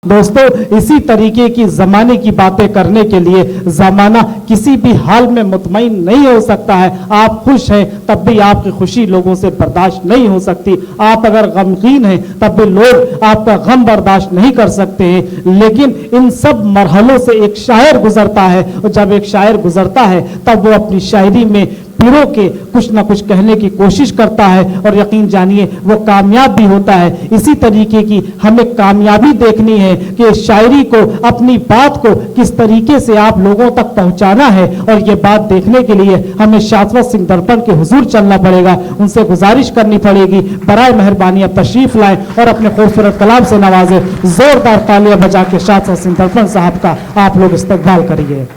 दोस्तों, इसी तरीके की जमाने की बातें करने के लिए जमाना किसी भी हाल में मुतमईन नहीं हो सकता है। आप खुश हैं तब भी आपकी खुशी लोगों से बर्दाश्त नहीं हो सकती। आप अगर गमगीन हैं तब भी लोग आपका गम बर्दाश्त नहीं कर सकते हैं। लेकिन इन सब मरहलों से एक शायर गुजरता है, और जब एक शायर गुजरता है तब वो अपनी शायरी में पिरो के कुछ ना कुछ कहने की कोशिश करता है, और यकीन जानिए वो कामयाब भी होता है। इसी तरीके की हमें कामयाबी देखनी है कि शायरी को, अपनी बात को किस तरीके से आप लोगों तक पहुंचाना है, और ये बात देखने के लिए हमें शाश्वत सिंह दर्पण के हुजूर चलना पड़ेगा। उनसे गुजारिश करनी पड़ेगी, बराए मेहरबानी अब तशरीफ लाएं और अपने खूबसूरत कलाम से नवाजे। जोरदार तालियां बजा के शाश्वत सिंह दर्पण साहब का आप लोग इस्तकबाल करिए।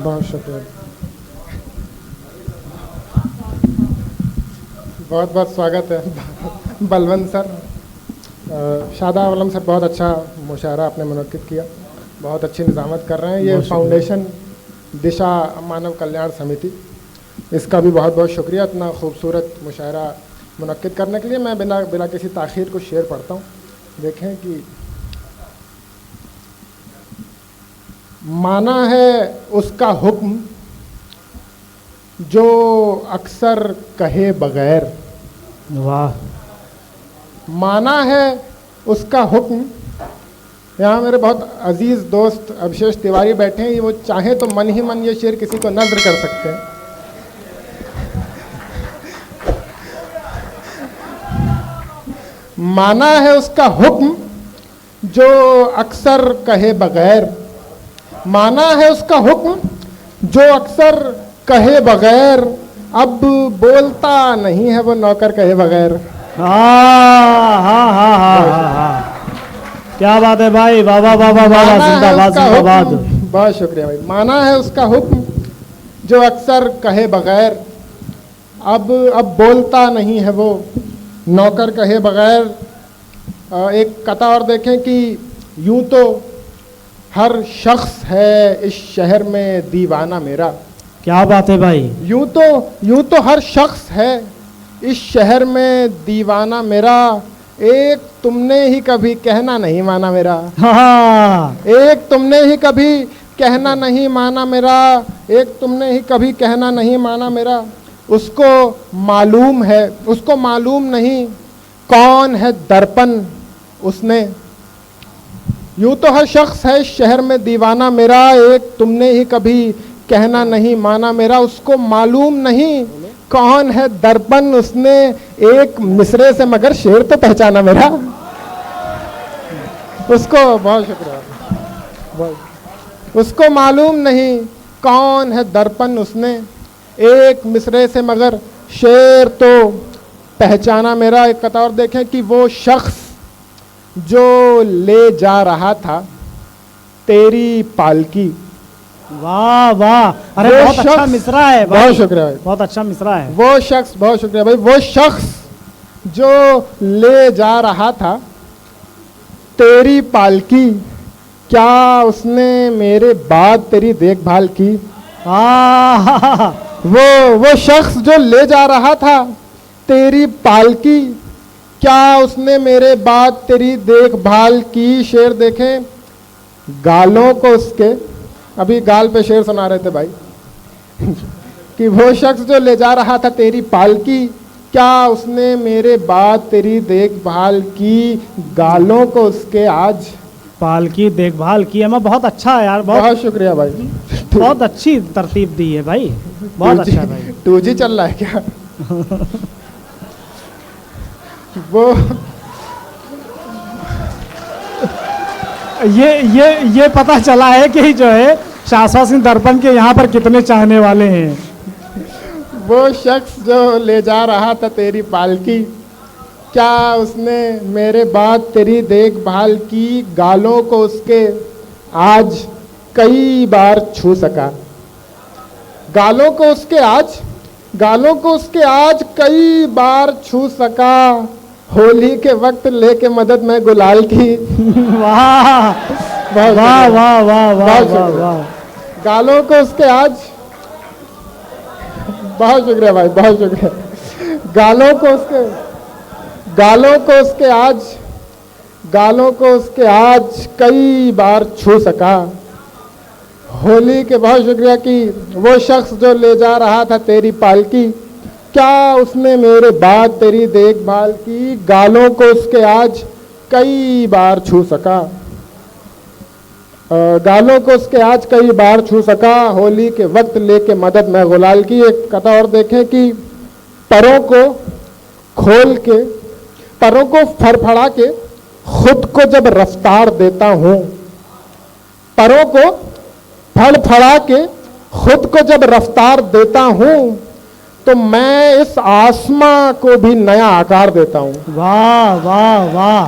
बहुत शुक्रिया, बहुत बहुत स्वागत है बलवंत सर। शादाब आलम सर, बहुत अच्छा मुशायरा आपने मुनक्किद किया, बहुत अच्छी निज़ामत कर रहे हैं। ये फाउंडेशन दिशा मानव कल्याण समिति, इसका भी बहुत बहुत शुक्रिया इतना खूबसूरत मुशायरा मुनक्किद करने के लिए। मैं बिना किसी ताख़ीर को शेर पढ़ता हूँ। देखें कि माना है उसका हुक्म जो अक्सर कहे बगैर। वाह, माना है उसका हुक्म। यहाँ मेरे बहुत अजीज़ दोस्त अभिषेक तिवारी बैठे हैं, वो चाहे तो मन ही मन ये शेर किसी को नज़्र कर सकते हैं। माना है उसका हुक्म जो अक्सर कहे बगैर। माना है उसका हुक्म जो अक्सर कहे बगैर, अब बोलता नहीं है वो नौकर कहे बगैर। हाँ हाँ हाँ हाँ हाँ, क्या बात है भाई, वाह वाह वाह वाह वाह, जिंदाबाद जिंदाबाद। बहुत शुक्रिया भाई। माना है उसका हुक्म जो अक्सर कहे बगैर, अब बोलता नहीं है वो नौकर कहे बगैर। एक कथा और देखें कि यूं तो हर शख्स है इस शहर में दीवाना मेरा। क्या बात है भाई, यूं तो हर शख्स है इस शहर में दीवाना मेरा, एक तुमने ही कभी कहना नहीं माना मेरा। हाँ, एक तुमने ही कभी कहना नहीं माना मेरा, एक तुमने ही कभी कहना नहीं माना मेरा। उसको मालूम नहीं कौन है दर्पण उसने। यूं तो हर शख्स है इस शहर में दीवाना मेरा, एक तुमने ही कभी कहना नहीं माना मेरा। उसको मालूम नहीं कौन है दर्पण उसने, एक मिसरे से मगर शेर तो पहचाना मेरा। उसको बहुत शुक्रिया। उसको मालूम नहीं कौन है दर्पण उसने, एक मिसरे से मगर शेर तो पहचाना मेरा। एक कथा और देखें कि वो शख्स जो ले जा रहा था तेरी पालकी। वाह वाह, अरे बहुत अच्छा मिसरा है भाई, बहुत शुक्रिया भाई, बहुत अच्छा मिसरा है। वो शख्स, बहुत शुक्रिया भाई। वो शख्स जो ले जा रहा था तेरी पालकी, क्या उसने मेरे बाद तेरी देखभाल की। वो शख्स जो ले जा रहा था तेरी पालकी, क्या उसने मेरे बाद तेरी देखभाल की। शेर देखें, गालों को उसके, अभी गाल पे शेर सुना रहे थे भाई कि वो शख्स जो ले जा रहा था तेरी पालकी, क्या उसने मेरे बाद तेरी देखभाल की। गालों को उसके आज पालकी देखभाल की। हमें बहुत अच्छा है यार, बहुत शुक्रिया भाई, बहुत अच्छी तरतीब दी है भाई, बहुत अच्छा है भाई। 2G चल रहा है क्या? वो ये पता चला है कि जो है शाश्वत सिंह दर्पण के यहाँ पर कितने चाहने वाले हैं। वो शख्स जो ले जा रहा था तेरी पालकी, क्या उसने मेरे बाद तेरी देखभाल की। गालों को उसके आज कई बार छू सका। गालों को उसके आज कई बार छू सका। होली के वक्त लेके मदद में गुलाल की। वाह वाह वाह वाह वाह वाह। गालों को उसके आज, बहुत शुक्रिया भाई, बहुत शुक्रिया। गालों को उसके आज गालों को उसके आज कई बार छू सका। होली के बहुत शुक्रिया कि वो शख्स जो ले जा रहा था तेरी पालकी, क्या उसने मेरे बाद तेरी देखभाल की, गालों को उसके आज कई बार छू सका। गालों को उसके आज कई बार छू सका, होली के वक्त लेके मदद मैं गुलाल की। एक कथा और देखें कि परों को खोल के, परों को फड़फड़ा के खुद को जब रफ्तार देता हूं, परों को फड़फड़ा के खुद को जब रफ्तार देता हूं, तो मैं इस आसमां को भी नया आकार देता हूं। वाह वाह वाह।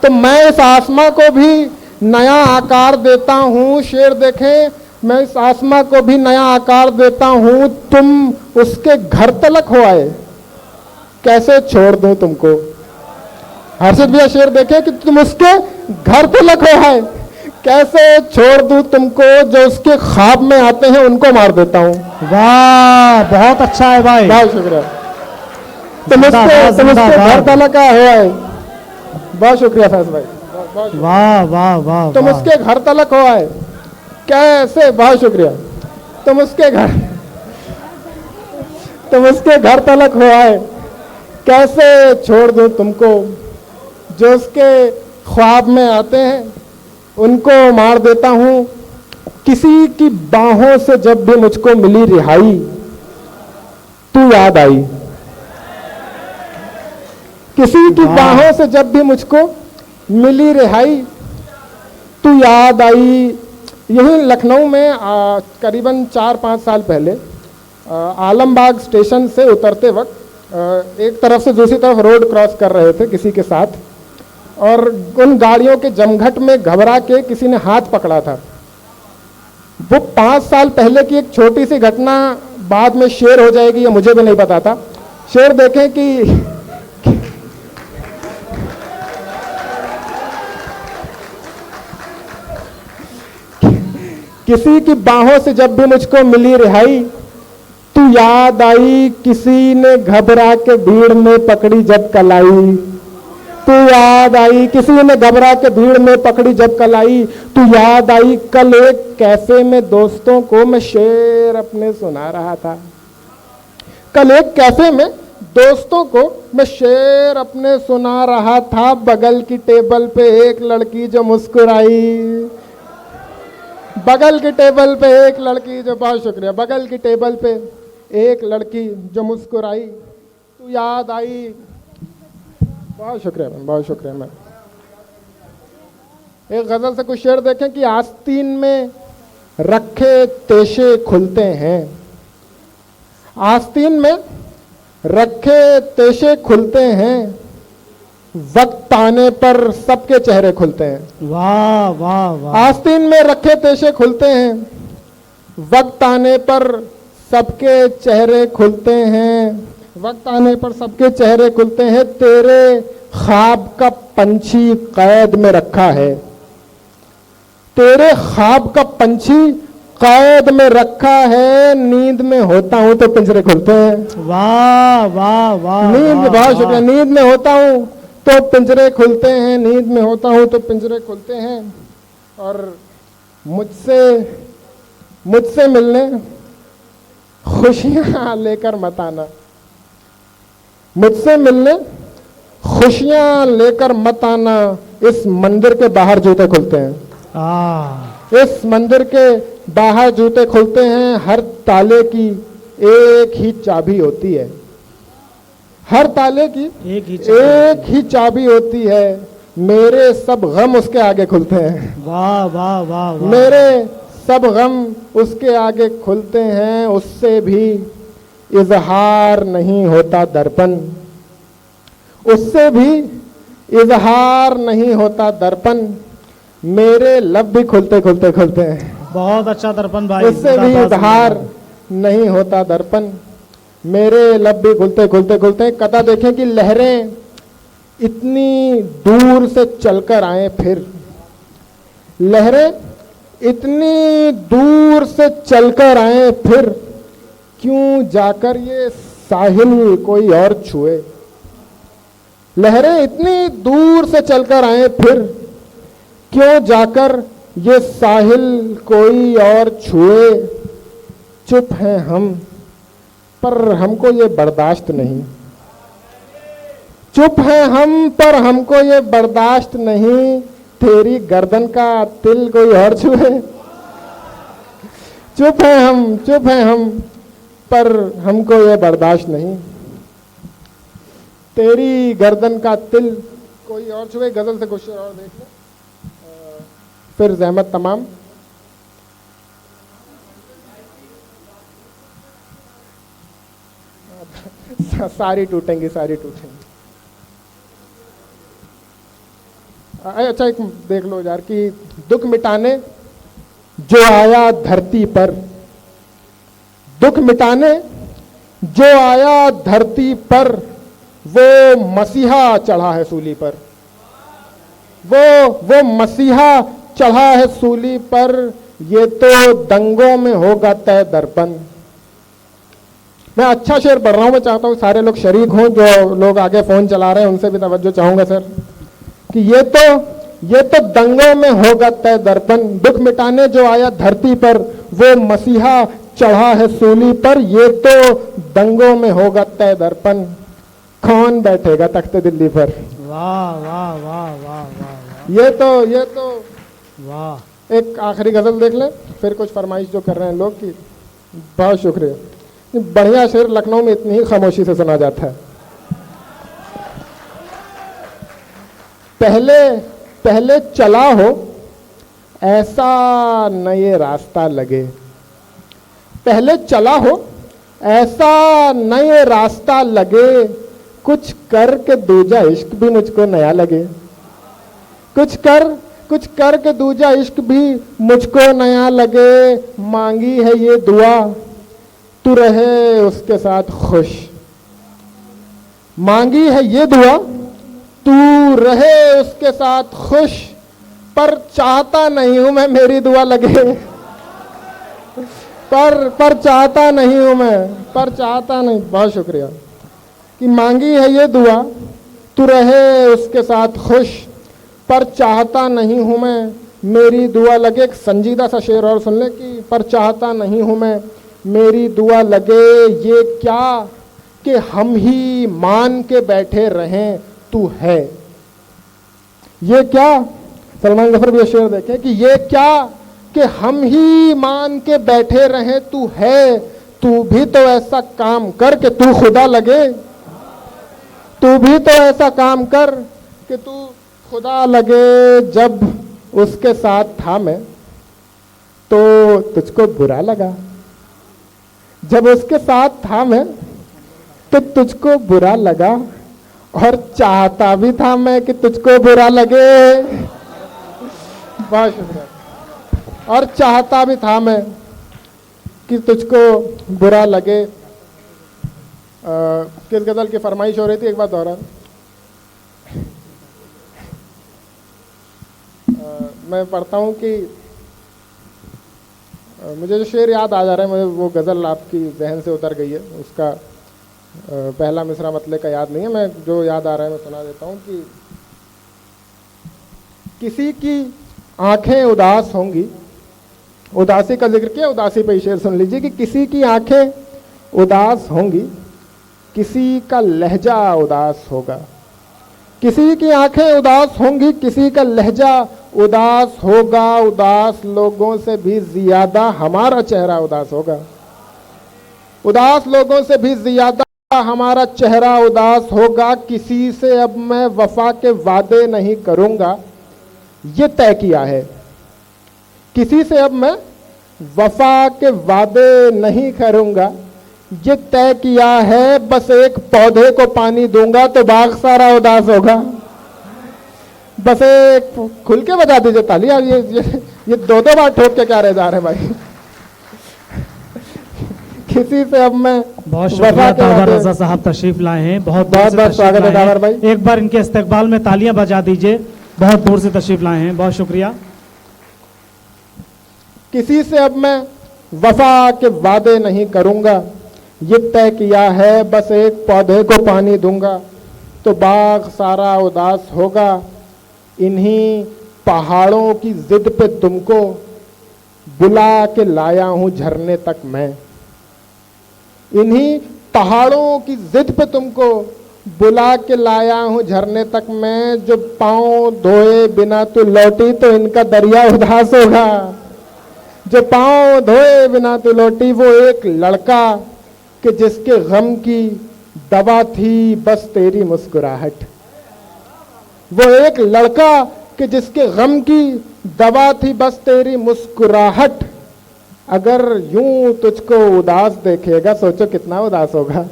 तो मैं इस आसमां को भी नया आकार देता हूं। शेर देखें, मैं इस आसमां को भी नया आकार देता हूं, तुम उसके घर तलक हो आए, कैसे छोड़ दूं तुमको। हर्षित भैया शेर देखें कि तुम उसके घर तलक हो आए, कैसे छोड़ दूं तुमको, जो उसके ख्वाब में आते हैं उनको मार देता हूं। वाह, बहुत अच्छा है भाई, बहुत शुक्रिया। तुम उसके घर तलक हो आए, बहुत शुक्रिया फैज भाई। वाह वाह वाह। तुम उसके घर तलक हो आए, कैसे, बहुत शुक्रिया। तुम उसके घर तलक हो आए, कैसे छोड़ दूं तुमको, जो उसके ख्वाब में आते हैं उनको मार देता हूं। किसी की बाहों से जब भी मुझको मिली रिहाई, तू याद आई। किसी की बाहों से जब भी मुझको मिली रिहाई, तू याद आई। यही लखनऊ में करीबन 4-5 साल पहले आलमबाग स्टेशन से उतरते वक्त एक तरफ से दूसरी तरफ रोड क्रॉस कर रहे थे किसी के साथ, और उन गाड़ियों के जमघट में घबरा के किसी ने हाथ पकड़ा था। वो 5 साल पहले की एक छोटी सी घटना बाद में शेयर हो जाएगी, ये मुझे भी नहीं पता था। शेयर देखें कि किसी की बाहों से जब भी मुझको मिली रिहाई, तू याद आई। किसी ने घबरा के भीड़ में पकड़ी जब कलाई, तू याद आई। किसी ने घबरा के भीड़ में पकड़ी जब कलाई, तू याद आई। कल एक कैफे में दोस्तों को मैं शेर अपने सुना रहा था। कल एक कैफे में दोस्तों को मैं शेर अपने सुना रहा था। बगल की टेबल पे एक लड़की जो मुस्कुराई, बगल की टेबल पे एक लड़की जो, बहुत शुक्रिया, बगल की टेबल पे एक लड़की जो मुस्कुराई, तू याद आई। बहुत शुक्रिया मैम, बहुत शुक्रिया मैम। एक गजल से कुछ शेर देखें कि आस्तीन में रखे तेशे खुलते हैं, आस्तीन में रखे तेशे खुलते हैं, वक्त आने पर सबके चेहरे खुलते हैं। वाह वाह वाह। आस्तीन में रखे तेशे खुलते हैं, वक्त आने पर सबके चेहरे खुलते हैं, वक्त आने पर सबके चेहरे खुलते हैं। तेरे ख्वाब का पंछी कैद में रखा है, तेरे ख्वाब का पंछी कैद में रखा है। नींद में होता हूं तो पिंजरे खुलते हैं। वाह वाह वाह। नींद, बहुत शुक्रिया। नींद में होता हूं तो पिंजरे खुलते हैं, नींद में होता हूं तो पिंजरे खुलते हैं। और मुझसे मिलने खुशियां लेकर मत आना, मुझसे मिलने खुशियां लेकर मत आना। इस मंदिर के बाहर जूते खुलते हैं, इस मंदिर के बाहर जूते खुलते हैं। हर ताले की एक ही चाबी होती है, हर ताले की एक ही चाबी होती है। मेरे सब गम उसके आगे खुलते हैं। वाह वाह वाह वाह। मेरे सब गम उसके आगे खुलते हैं। उससे भी इजहार नहीं होता दर्पण, उससे भी इजहार नहीं होता दर्पण। मेरे लब भी खुलते खुलते खुलते हैं। बहुत अच्छा दर्पन भाई। उससे भी इजहार नहीं होता दर्पण, मेरे लब भी खुलते खुलते खुलते। कथा देखें कि लहरें इतनी दूर से चलकर आए, फिर लहरें इतनी दूर से चलकर आए, फिर क्यों जाकर ये साहिल कोई और छुए, लहरें इतनी दूर से चलकर आए फिर, क्यों जाकर ये साहिल कोई और छुए। चुप हैं हम पर हमको ये बर्दाश्त नहीं, चुप हैं हम पर हमको ये बर्दाश्त नहीं, तेरी गर्दन का तिल कोई और छुए। चुप हैं हम पर हमको ये बर्दाश्त नहीं, तेरी गर्दन का तिल कोई और छुए। गजल से कुछ और देख लो, फिर जहमत तमाम। सारी टूटेंगी, सारी टूटेंगी। अच्छा एक देख लो यार कि दुख मिटाने जो आया धरती पर, दुख मिटाने जो आया धरती पर, वो मसीहा चढ़ा है सूली पर, वो मसीहा चढ़ा है सूली पर, ये तो दंगों में होगा तय दर्पण। मैं अच्छा शेर पढ़ रहा हूं, मैं चाहता हूं सारे लोग शरीक हों, जो लोग आगे फोन चला रहे हैं उनसे भी तवज्जो चाहूंगा सर, कि ये तो दंगों में होगा तय दर्पण, दुख मिटाने जो आया धरती पर, वो मसीहा चढ़ा है सूली पर, ये तो दंगों में होगा तय दर्पण, कौन बैठेगा तख्त दिल्ली पर। वाह वाह वाह वाह वाह, ये तो वाह। एक आखिरी गजल देख लें, फिर कुछ फरमाइश जो कर रहे हैं लोग की। बहुत शुक्रिया। बढ़िया शेर लखनऊ में इतनी ही खामोशी से सुना जाता है। पहले चला हो ऐसा न ये रास्ता लगे, पहले चला हो ऐसा न ये रास्ता लगे, कुछ कर के दूजा इश्क भी मुझको नया लगे, कुछ कर के दूजा इश्क भी मुझको नया लगे, मांगी है ये दुआ तू रहे उसके साथ खुश, मांगी है ये दुआ तू रहे उसके साथ खुश, पर चाहता नहीं हूं मैं मेरी दुआ लगे, पर चाहता नहीं हूं मैं, पर चाहता नहीं। बहुत शुक्रिया। कि मांगी है ये दुआ तू रहे उसके साथ खुश, पर चाहता नहीं हूं मैं मेरी दुआ लगे। एक संजीदा सा शेर और सुन ले कि पर चाहता नहीं हूं मैं मेरी दुआ लगे, ये क्या कि हम ही मान के बैठे रहें तू है, ये क्या। सलमान गफर भी ये शेर देखे कि ये क्या कि हम ही मान के बैठे रहें तू है, तू भी तो ऐसा काम कर कि तू खुदा लगे, तू भी तो ऐसा काम कर कि तू खुदा लगे। जब उसके साथ था मैं तो तुझको बुरा लगा, जब उसके साथ था मैं तो तुझको बुरा लगा, और चाहता भी था मैं कि तुझको बुरा लगे। बहुत शुक्रिया। और चाहता भी था मैं कि तुझको बुरा लगे। किस गजल की फरमाइश हो रही थी एक बार दोहरा। मैं पढ़ता हूँ कि मुझे जो शेर याद आ जा रहा है, मुझे वो गज़ल आपकी जहन से उतर गई है, उसका पहला मिसरा मतले का याद नहीं है, मैं जो याद आ रहा है मैं सुना देता हूँ कि किसी की आंखें उदास होंगी, उदासी का जिक्र किया, उदासी पे शेर सुन लीजिए कि किसी की आंखें उदास होंगी, किसी का लहजा उदास होगा, किसी की आंखें उदास होंगी, किसी का लहजा उदास होगा, उदास लोगों से भी ज्यादा हमारा चेहरा उदास होगा, उदास लोगों से भी ज्यादा हमारा चेहरा उदास होगा। किसी से अब मैं वफा के वादे नहीं करूंगा, ये तय किया है, किसी से अब मैं वफा के वादे नहीं करूंगा, ये तय किया है, बस एक पौधे को पानी दूंगा तो बाग सारा उदास होगा। बस एक खुल के बजा दीजिए ताली यार, ये दो बार ठोक के क्या रह जा रहे हैं भाई। किसी से अब मैं बहुत शुक्रिया तावर रजा साहब तशरीफ लाए हैं, बहुत बहुत स्वागत है तावर भाई। एक बार इनके इस्तकबाल में तालियां बजा दीजिए, बहुत दूर से तशरीफ लाए हैं, बहुत शुक्रिया। किसी से अब मैं वफा के वादे नहीं करूंगा, ये तय किया है, बस एक पौधे को पानी दूंगा तो बाग सारा उदास होगा। इन्हीं पहाड़ों की जिद पे तुमको बुला के लाया हूं झरने तक मैं। इन्हीं पहाड़ों की जिद पे तुमको बुला के लाया हूं झरने तक मैं। जो पांव धोए बिना तू लौटी तो इनका दरिया उदास होगा। जो पांव धोए बिना तू लौटी वो एक लड़का कि जिसके गम की दवा थी बस तेरी मुस्कुराहट। वो एक लड़का कि जिसके गम की दवा थी बस तेरी मुस्कुराहट। अगर यूं तुझको उदास देखेगा सोचो कितना उदास होगा।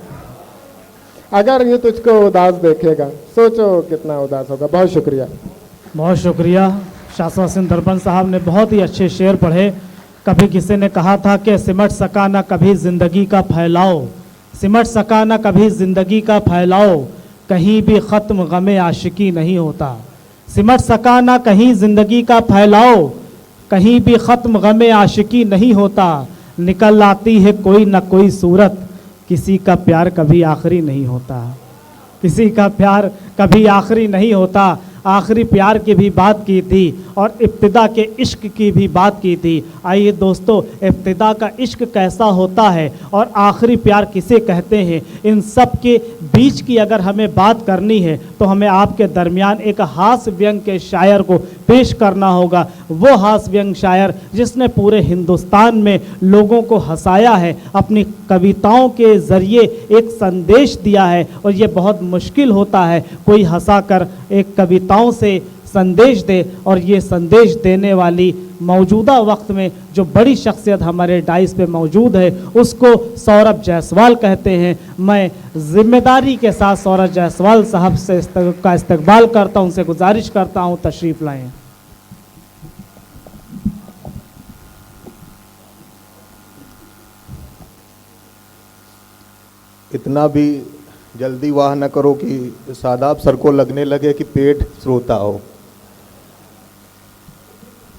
अगर यूं तुझको उदास देखेगा सोचो कितना उदास होगा। बहुत शुक्रिया। बहुत शुक्रिया। शाश्वत सिंह दरबन साहब ने बहुत ही अच्छे शेर पढ़े। कभी किसी ने कहा था कि सिमट सका ना कभी ज़िंदगी का फैलाओ, सिमट सका ना कभी ज़िंदगी का फैलाओ, कहीं भी ख़त्म गमे आशिकी नहीं होता। सिमट सका ना कहीं ज़िंदगी का फैलाओ, कहीं भी ख़त्म गमे आशिकी नहीं होता। निकल आती है कोई ना कोई सूरत, किसी का प्यार कभी आखिरी नहीं होता। किसी का प्यार कभी आखिरी नहीं होता। आखिरी प्यार की भी बात की थी और इब्तिदा के इश्क की भी बात की थी। आइए दोस्तों, इब्तिदा का इश्क कैसा होता है और आखिरी प्यार किसे कहते हैं, इन सब के बीच की अगर हमें बात करनी है तो हमें आपके दरमियान एक हास्य व्यंग के शायर को पेश करना होगा। वो हास्य व्यंग शायर जिसने पूरे हिंदुस्तान में लोगों को हंसाया है, अपनी कविताओं के ज़रिए एक संदेश दिया है। और ये बहुत मुश्किल होता है कोई हंसाकर एक कविताओं से संदेश दे। और ये संदेश देने वाली मौजूदा वक्त में जो बड़ी शख्सियत हमारे डाइस पे मौजूद है उसको सौरभ जायसवाल कहते हैं। मैं जिम्मेदारी के साथ सौरभ जायसवाल साहब से का इस्तकबाल करता हूं, उनसे गुजारिश करता हूं तशरीफ लाएं। इतना भी जल्दी वाह न करो कि सादाब सर को लगने लगे कि पेट श्रोता हो।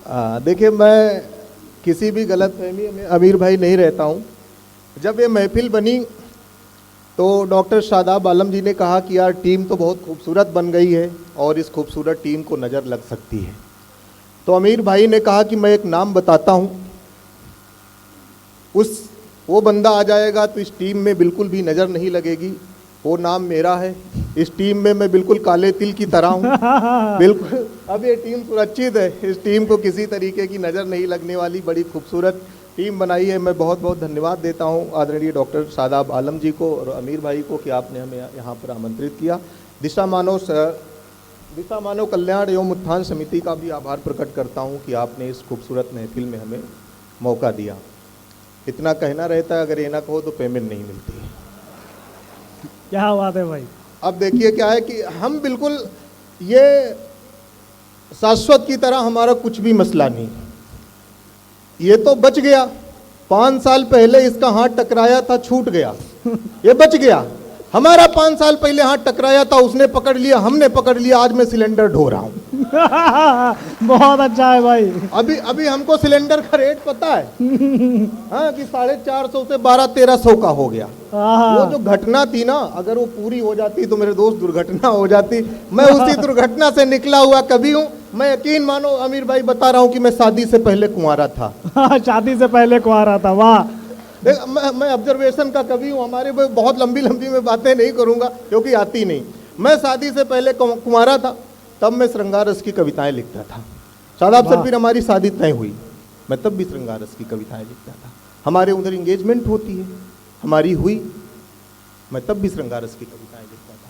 देखिए, मैं किसी भी गलतफहमी में अमीर भाई नहीं रहता हूँ। जब ये महफिल बनी तो डॉक्टर शादाब आलम जी ने कहा कि यार टीम तो बहुत खूबसूरत बन गई है और इस खूबसूरत टीम को नज़र लग सकती है। तो अमीर भाई ने कहा कि मैं एक नाम बताता हूँ, वो बंदा आ जाएगा तो इस टीम में बिल्कुल भी नज़र नहीं लगेगी। वो नाम मेरा है। इस टीम में मैं बिल्कुल काले तिल की तरह हूँ। बिल्कुल अब ये टीम सुरक्षित है। इस टीम को किसी तरीके की नज़र नहीं लगने वाली बड़ी खूबसूरत टीम बनाई है। मैं बहुत बहुत धन्यवाद देता हूँ आदरणीय डॉक्टर शादाब आलम जी को और अमीर भाई को कि आपने हमें यहाँ पर आमंत्रित किया। दिशा मानव कल्याण एवं उत्थान समिति का भी आभार प्रकट करता हूँ कि आपने इस खूबसूरत महफिल में हमें मौका दिया। इतना कहना रहता है, अगर ये ना कहो तो पेमेंट नहीं मिलती है। क्या बात है भाई। अब देखिए क्या है कि हम बिल्कुल ये शाश्वत की तरह हमारा कुछ भी मसला नहीं। ये तो बच गया, 5 साल पहले इसका हाथ टकराया था, छूट गया, ये बच गया। हमारा 5 साल पहले हाथ टकराया था, उसने पकड़ लिया, हमने पकड़ लिया, आज मैं सिलेंडर ढो रहा हूँ। बहुत अच्छा है भाई। अभी हमको सिलेंडर का रेट पता है हाँ, कि 450 से 1200-1300 का हो गया। वो जो घटना थी ना, अगर वो पूरी हो जाती तो मेरे दोस्त दुर्घटना हो जाती। मैं उसी दुर्घटना से निकला हुआ कभी हूँ। मैं यकीन मानो अमीर भाई बता रहा हूँ कि मैं शादी से पहले कुंवारा था। शादी से पहले कुंवारा था, वाह। देख, मैं ऑब्जर्वेशन का कवि हूँ। हमारे बहुत लंबी मैं बातें नहीं करूँगा क्योंकि आती नहीं। मैं शादी से पहले कुंवारा था, तब मैं श्रृंगार रस की कविताएं लिखता था। शादाब सर फिर हमारी शादी तय हुई, मैं तब भी श्रृंगार रस की कविताएं लिखता था। हमारे उधर इंगेजमेंट होती है, हमारी हुई, मैं तब भी श्रृंगार रस की कविताएं लिखता था।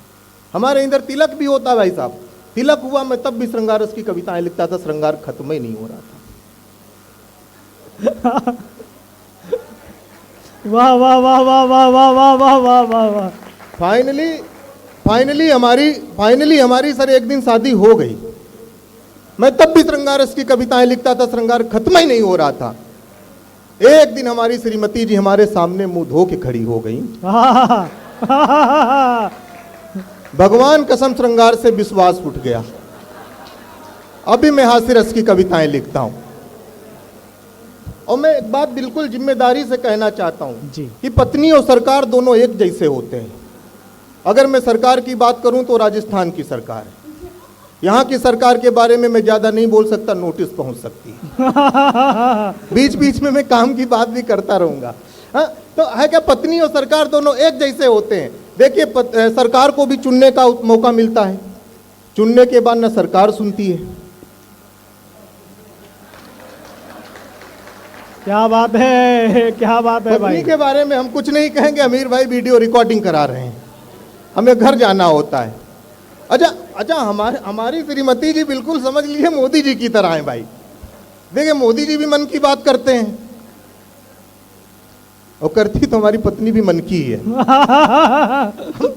हमारे इधर तिलक भी होता है भाई साहब, तिलक हुआ, मैं तब भी श्रृंगार रस की कविताएं लिखता था। श्रृंगार खत्म ही नहीं हो रहा था। वाह वाह वाह वाह वाह वाह वाह वाह वाह वाह वाह। फाइनली हमारी सर एक दिन शादी हो गई। मैं तब भी श्रृंगार रस की कविताएं लिखता था, श्रृंगार खत्म ही नहीं हो रहा था। एक दिन हमारी श्रीमती जी हमारे सामने मुंह धो के खड़ी हो गई। भगवान कसम श्रृंगार से विश्वास उठ गया। अभी मैं हास्य रस की कविताएं लिखता हूं। और मैं एक बात बिल्कुल जिम्मेदारी से कहना चाहता हूं कि पत्नी और सरकार दोनों एक जैसे होते हैं। अगर मैं सरकार की बात करूं तो राजस्थान की सरकार है। यहाँ की सरकार के बारे में मैं ज़्यादा नहीं बोल सकता, नोटिस पहुंच सकती है। बीच बीच में मैं काम की बात भी करता रहूंगा। हाँ, तो है क्या, पत्नी और सरकार दोनों एक जैसे होते हैं। देखिए, सरकार को भी चुनने का मौका मिलता है, चुनने के बाद ना सरकार सुनती है। क्या बात है, क्या बात है भाई। पत्नी के बारे में हम कुछ नहीं कहेंगे, अमीर भाई वीडियो रिकॉर्डिंग करा रहे हैं, हमें घर जाना होता है। अच्छा हमारी श्रीमती जी बिल्कुल समझ लीजिए मोदी जी की तरह हैं भाई। देखिए, मोदी जी भी मन की बात करते हैं, और करती तो हमारी पत्नी भी मन की ही है।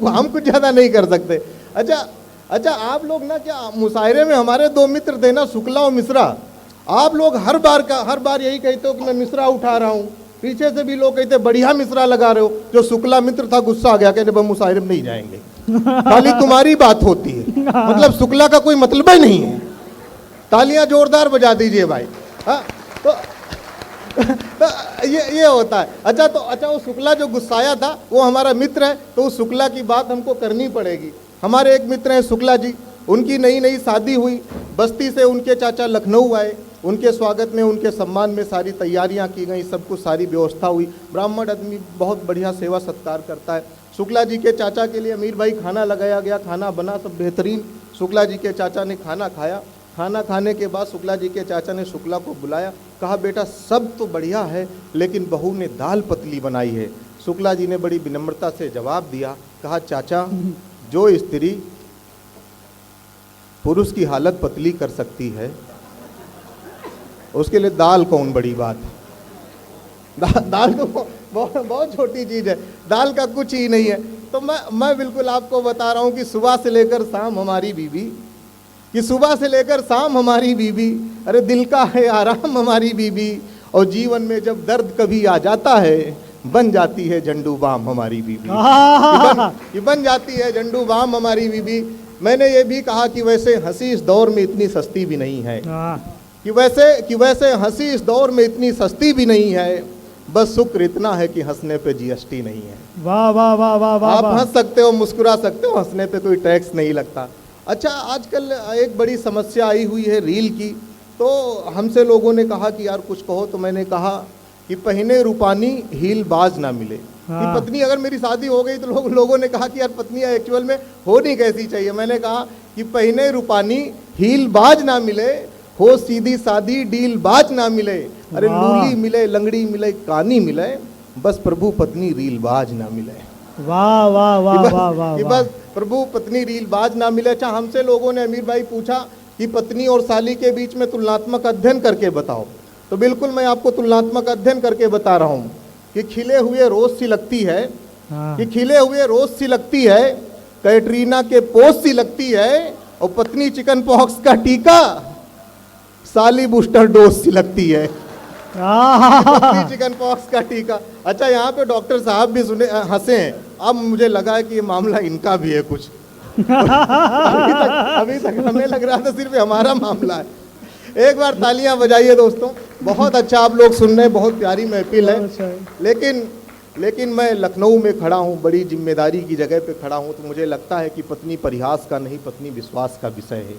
हम कुछ ज्यादा नहीं कर सकते। अच्छा आप लोग ना, क्या मुशायरे में हमारे दो मित्र थे ना, शुक्ला और मिश्रा। आप लोग हर बार यही कहते हो कि मैं मिश्रा उठा रहा हूँ, पीछे से भी लोग कहते बढ़िया मिश्रा लगा रहे हो। जो शुक्ला मित्र था गुस्सा आ गया, कहते हम मुशायरे में नहीं जाएंगे, खाली तुम्हारी बात होती है, मतलब शुक्ला का कोई मतलब ही नहीं है। तालियां जोरदार बजा दीजिए भाई। हाँ, तो ये होता है। अच्छा वो शुक्ला जो गुस्साया था वो हमारा मित्र है, तो उस शुक्ला की बात हमको करनी पड़ेगी। हमारे एक मित्र हैं शुक्ला जी, उनकी नई शादी हुई, बस्ती से उनके चाचा लखनऊ आए, उनके स्वागत में, उनके सम्मान में सारी तैयारियां की गई, सब कुछ सारी व्यवस्था हुई। ब्राह्मण आदमी बहुत बढ़िया सेवा सत्कार करता है। शुक्ला जी के चाचा के लिए अमीर भाई खाना लगाया गया, खाना बना सब बेहतरीन। शुक्ला जी के चाचा ने खाना खाया। खाना खाने के बाद शुक्ला जी के चाचा ने शुक्ला को बुलाया, कहा बेटा सब तो बढ़िया है, लेकिन बहू ने दाल पतली बनाई है। शुक्ला जी ने बड़ी विनम्रता से जवाब दिया, कहा चाचा, जो स्त्री पुरुष की हालत पतली कर सकती है उसके लिए दाल कौन बड़ी बात है। दाल तो बहुत छोटी चीज है, दाल का कुछ ही नहीं है। तो मैं बिल्कुल आपको बता रहा हूं कि सुबह से लेकर शाम हमारी बीवी, अरे दिल का है आराम हमारी बीवी, और जीवन में जब दर्द कभी आ जाता है बन जाती है झंडू बाम हमारी बीवी। ये बन जाती है झंडू बाम हमारी बीवी। मैंने ये भी कहा कि वैसे हंसी इस दौर में इतनी सस्ती भी नहीं है, कि वैसे हंसी इस दौर में इतनी सस्ती भी नहीं है, बस शुक्र इतना है कि हंसने पे जीएसटी नहीं है। वाह वाह वाह वाह वाह। आप हंस सकते हो, मुस्कुरा सकते हो, हंसने पे कोई टैक्स नहीं लगता। अच्छा, आजकल एक बड़ी समस्या आई हुई है रील की, तो हमसे लोगों ने कहा कि यार कुछ कहो, तो मैंने कहा कि पहने रूपानी हील बाज ना मिले। कि पत्नी अगर मेरी शादी हो गई तो लोगों ने कहा कि यार पत्नी एक्चुअल में होनी कैसी चाहिए। मैंने कहा कि पहने रूपानी हील बाज ना मिले, हो सीधी सादी डील बाज ना मिले, अरे लूली मिले, लंगड़ी मिले, कानी मिले, बस प्रभु पत्नी रील बाज ना मिले। वाह वाह वाह वाह वाह। बस प्रभु पत्नी रील बाज ना मिले। अच्छा, हमसे लोगों ने अमीर भाई पूछा कि पत्नी और साली के बीच में तुलनात्मक अध्ययन करके बताओ, तो बिल्कुल मैं आपको तुलनात्मक अध्ययन करके बता रहा हूँ कि खिले हुए रोज सी लगती है, कि खिले हुए रोज सी लगती है, कैटरीना के पोस्ट सी लगती है, और पत्नी चिकन पॉक्स का टीका, साली बूस्टर डोज सी लगती है। चिकन पॉक्स का टीका। अच्छा, यहाँ पे डॉक्टर साहब भी सुने, हंसे हैं। अब मुझे लगा है कि ये मामला इनका भी है कुछ। अभी तक हमें लग रहा था सिर्फ हमारा मामला है। एक बार तालियां बजाइए दोस्तों, बहुत अच्छा आप लोग सुन रहे हैं, बहुत प्यारी महफिल है। लेकिन मैं लखनऊ में खड़ा हूँ, बड़ी जिम्मेदारी की जगह पे खड़ा हूँ, तो मुझे लगता है कि पत्नी परिहास का नहीं, पत्नी विश्वास का विषय है।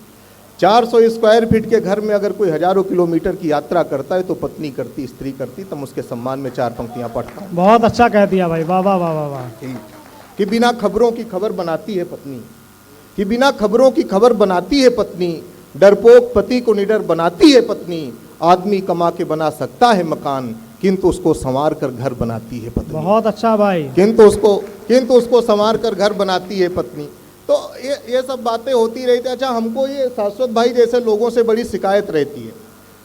400 स्क्वायर फीट के घर में अगर कोई हजारों किलोमीटर की यात्रा करता है तो पत्नी करती, स्त्री करती। तब उसके सम्मान में 4 पंक्तियां पढ़ता हूं। बहुत अच्छा कह दिया भाई, वाह वाह वाह वाह। कि बिना खबरों की खबर बनाती है पत्नी, कि बिना खबरों की खबर बनाती है पत्नी, डरपोक पति को निडर बनाती है पत्नी। आदमी कमा के बना सकता है मकान, किंतु उसको संवार कर घर बनाती है पत्नी। बहुत अच्छा भाई। किंतु उसको संवार कर घर बनाती है पत्नी। तो ये सब बातें होती रहती है। अच्छा, हमको ये शाश्वत भाई जैसे लोगों से बड़ी शिकायत रहती है,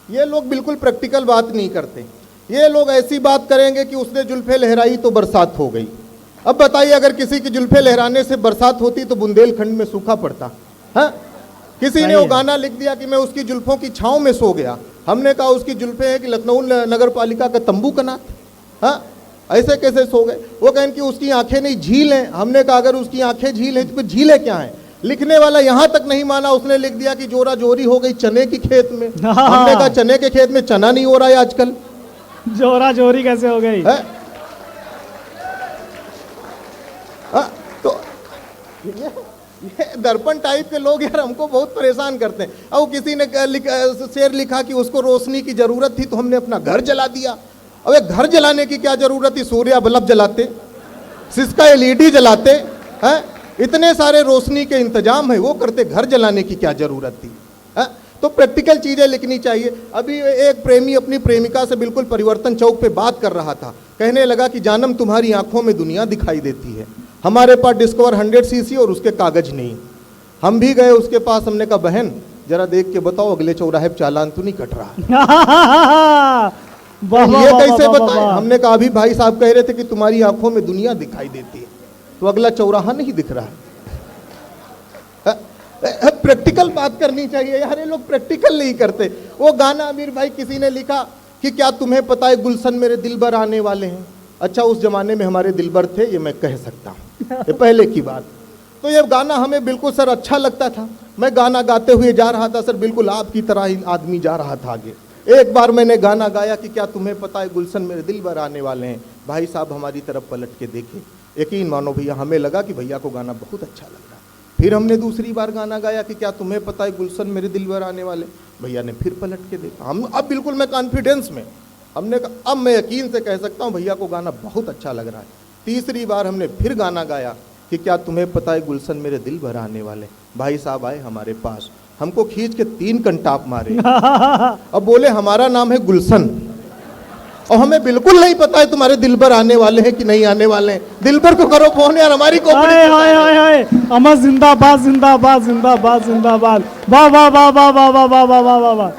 ये लोग बिल्कुल प्रैक्टिकल बात नहीं करते। ये लोग ऐसी बात करेंगे कि उसने जुल्फे लहराई तो बरसात हो गई। अब बताइए, अगर किसी की जुल्फे लहराने से बरसात होती तो बुंदेलखंड में सूखा पड़ता। हाँ, किसी ने वो गाना लिख दिया कि मैं उसकी जुल्फों की छाँव में सो गया। हमने कहा उसकी जुल्फे हैं कि लखनऊ नगर पालिका का तंबू का नाथ। हाँ, ऐसे कैसे सो गए? वो कहें कि उसकी आंखें नहीं झील हैं। हमने कहा अगर उसकी आंखें झील हैं तो झीलें क्या हैं? लिखने वाला यहाँ तक नहीं माना, उसने लिख दिया कि जोरा जोरी हो गई चने की खेत में। हमने कहा चने के खेत में चना नहीं हो रहा है आजकल, जोरा जोरी कैसे हो गई? ये दर्पण टाइप के लोग यार हमको बहुत परेशान करते हैं। अब किसी ने शेर लिखा कि उसको रोशनी की जरूरत थी तो हमने अपना घर जला दिया। अबे घर जलाने की क्या जरूरत थी, सूर्य बल्ब जलाते, सिस्का एलईडी जलाते हैं, इतने सारे रोशनी के इंतजाम है वो करते, घर जलाने की क्या जरूरत थी है? तो प्रैक्टिकल चीजें लिखनी चाहिए। अभी एक प्रेमी अपनी प्रेमिका से बिल्कुल परिवर्तन चौक पे बात कर रहा था, कहने लगा कि जानम तुम्हारी आंखों में दुनिया दिखाई देती है, हमारे पास डिस्कवर 100 सीसी और उसके कागज नहीं। हम भी गए उसके पास, हमने कहा बहन जरा देख के बताओ अगले चौराहे पे चालान तो नहीं कट रहा ये कैसे बताएं? हमने कहा अभी भाई साहब कह रहे थे कि तुम्हारी आंखों में दुनिया दिखाई देती है, तो अगला चौराहा नहीं दिख रहा है। प्रैक्टिकल बात करनी चाहिए यार, ये लोग प्रैक्टिकल नहीं करते। वो गाना अमीर भाई किसी ने लिखा कि क्या तुम्हें पता है गुलशन मेरे दिल भर आने वाले हैं। अच्छा उस जमाने में हमारे दिलबर थे, ये मैं कह सकता हूँ, ये पहले की बात। तो ये गाना हमें बिल्कुल सर अच्छा लगता था, मैं गाना गाते हुए जा रहा था सर, बिल्कुल आपकी तरह ही आदमी जा रहा था आगे। एक बार मैंने गाना गाया कि क्या तुम्हें पता है गुलशन मेरे दिल भर आने वाले हैं, भाई साहब हमारी तरफ पलट के देखे, यकीन मानो भैया हमें लगा कि भैया को गाना बहुत अच्छा लग रहा है। फिर हमने दूसरी बार गाना गाया कि क्या तुम्हें पता है गुलशन मेरे दिल भर आने वाले, भैया ने फिर पलट के देखा। हम अब बिल्कुल मैं कॉन्फिडेंस में, हमने कहा अब मैं यकीन से कह सकता हूँ भैया को गाना बहुत अच्छा लग रहा है। तीसरी बार हमने फिर गाना गाया कि क्या तुम्हें पता है गुलशन मेरे दिल भर आने वाले, भाई साहब आए हमारे पास, हमको खींच के 3 कंटाप मारे अब बोले हमारा नाम है गुलशन और हमें बिल्कुल नहीं पता है तुम्हारे दिल भर आने वाले हैं कि नहीं आने वाले हैं, दिल भर को करो फोन यार, हमारी अमर जिंदाबाद जिंदाबाद जिंदाबाद जिंदाबाद, वाह वाह वाह वाह वाह वाह वाह वाह वाह वाह वाह,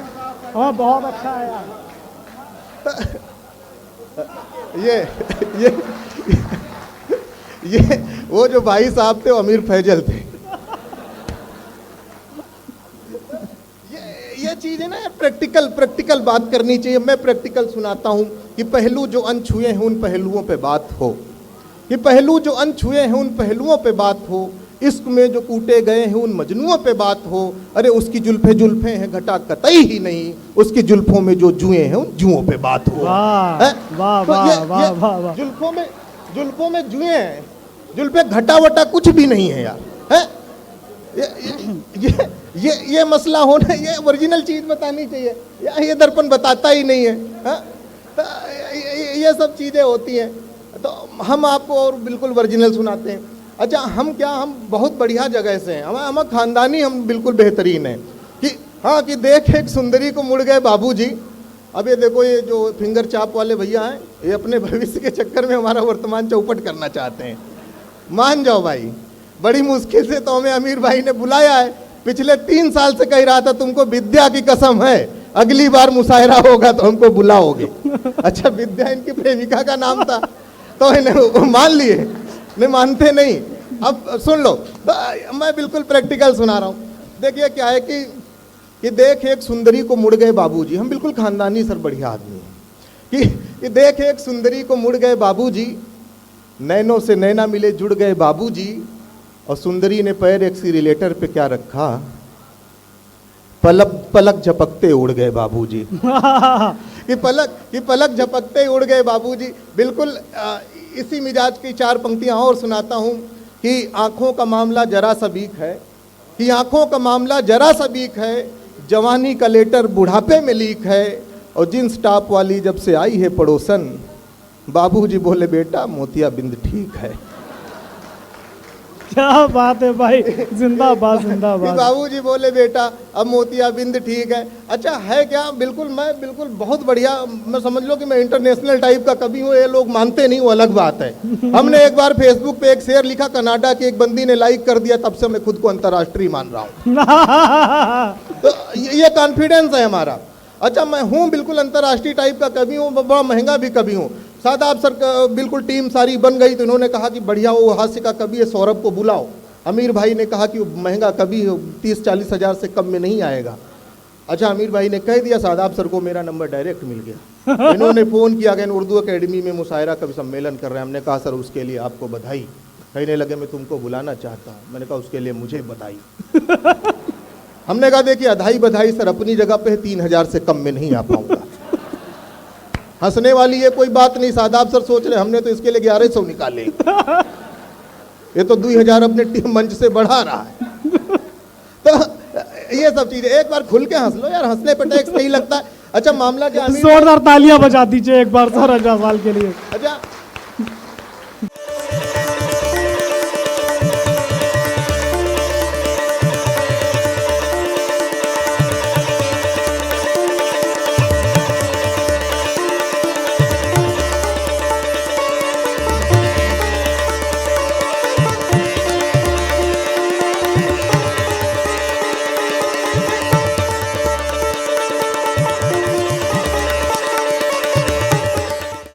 हाँ बहुत अच्छा है यार। ये वो जो भाई साहब थे वो अमीर फैजल थे। ये चीज है ना, प्रैक्टिकल बात करनी चाहिए। मैं प्रैक्टिकल सुनाता हूं कि पहलू जो अनछुए हैं उन पहलुओं पे बात हो, कि पहलू जो अनछुए हैं उन पहलुओं पे बात हो, इश्क में जो कूटे गए हैं उन मजनुओं पे बात हो। अरे उसकी जुल्फे हैं घटा कतई ही नहीं, उसकी जुल्फों में जो जुए हैं उन जुओं पे बात हो। जुल्फों में जुए हैं, जुल्फे घटा वटा कुछ भी नहीं है यार, है? ये मसला होना, ये ओरिजिनल चीज बतानी चाहिए यार, ये दर्पण बताता ही नहीं है, है? तो ये सब चीजें होती हैं, तो हम आपको और बिल्कुल ओरिजिनल सुनाते हैं। अच्छा हम बहुत बढ़िया जगह से हैं, हम खानदानी, हम बिल्कुल बेहतरीन हैं कि हाँ कि देख एक सुंदरी को मुड़ गए बाबूजी। अब ये देखो ये जो फिंगर चाप वाले भैया हैं, ये अपने भविष्य के चक्कर में हमारा वर्तमान चौपट करना चाहते हैं। मान जाओ भाई, बड़ी मुश्किल से तो हमें अमीर भाई ने बुलाया है, पिछले 3 साल से कह रहा था तुमको विद्या की कसम है अगली बार मुशायरा होगा तो हमको बुलाओगे। अच्छा विद्या इनकी प्रेमिका का नाम था, तो इन्हें मान लिए, नहीं मानते नहीं। अब सुन लो, तो मैं बिल्कुल प्रैक्टिकल सुना रहा हूँ। देखिए क्या है कि देख एक सुंदरी को मुड़ गए बाबूजी, हम बिल्कुल खानदानी सर बढ़िया आदमी हैं कि देख एक सुंदरी को मुड़ गए बाबूजी, नैनों से नैना मिले जुड़ गए बाबूजी, और सुंदरी ने पैर एक्सीलरेटर पे क्या रखा, पलक झपकते उड़ गए बाबूजी कि पलक झपकते उड़ गए बाबूजी। बिल्कुल इसी मिजाज की 4 पंक्तियां और सुनाता हूं कि आंखों का मामला जरा सा बीक है, कि आंखों का मामला जरा सा बीक है, जवानी का लेटर बुढ़ापे में लीक है, और जींस टॉप वाली जब से आई है पड़ोसन, बाबूजी बोले बेटा मोतिया बिंद ठीक है। क्या बात है भाई, जिंदाबाद जिंदाबाद। बाबूजी बोले बेटा अब मोतिया बिंद ठीक है। अच्छा है क्या, मैं बिल्कुल बहुत बढ़िया, मैं समझ लो कि मैं इंटरनेशनल टाइप का कवि हूँ, ये लोग मानते नहीं वो अलग बात है। हमने एक बार फेसबुक पे एक शेर लिखा, कनाडा की एक बंदी ने लाइक कर दिया, तब से मैं खुद को अंतर्राष्ट्रीय मान रहा हूँ। तो ये कॉन्फिडेंस है हमारा। अच्छा मैं हूँ बिल्कुल अंतर्राष्ट्रीय टाइप का कवि हूँ, बड़ा महंगा भी कवि हूँ। सादाब सर बिल्कुल टीम सारी बन गई, तो इन्होंने कहा कि बढ़िया वो हास्य का कवि है सौरभ को बुलाओ। अमीर भाई ने कहा कि वो महंगा कवि 30-40 हज़ार से कम में नहीं आएगा। अच्छा अमीर भाई ने कह दिया, सादाब सर को मेरा नंबर डायरेक्ट मिल गया। इन्होंने फ़ोन किया कि उर्दू अकेडमी में मुशायरा कवि सम्मेलन कर रहे हैं। हमने कहा सर उसके लिए आपको बधाई। कहने लगे मैं तुमको बुलाना चाहता हूँ। मैंने कहा उसके लिए मुझे बधाई। हमने कहा देखिए अधाई बधाई सर अपनी जगह पे 3000 से कम में नहीं आ पाऊंगा। हंसने वाली ये कोई बात नहीं, सादाब सर सोच रहे हमने तो इसके लिए 1100 निकाले। ये तो 2000 अपने टीम मंच से बढ़ा रहा है। तो ये सब चीजें एक बार खुल के हंस लो यार, हंसने पे टैक्स नहीं लगता है। अच्छा मामला क्या, जोरदार तालियां बजा दीजिए एक बार सर 18 साल के लिए। अच्छा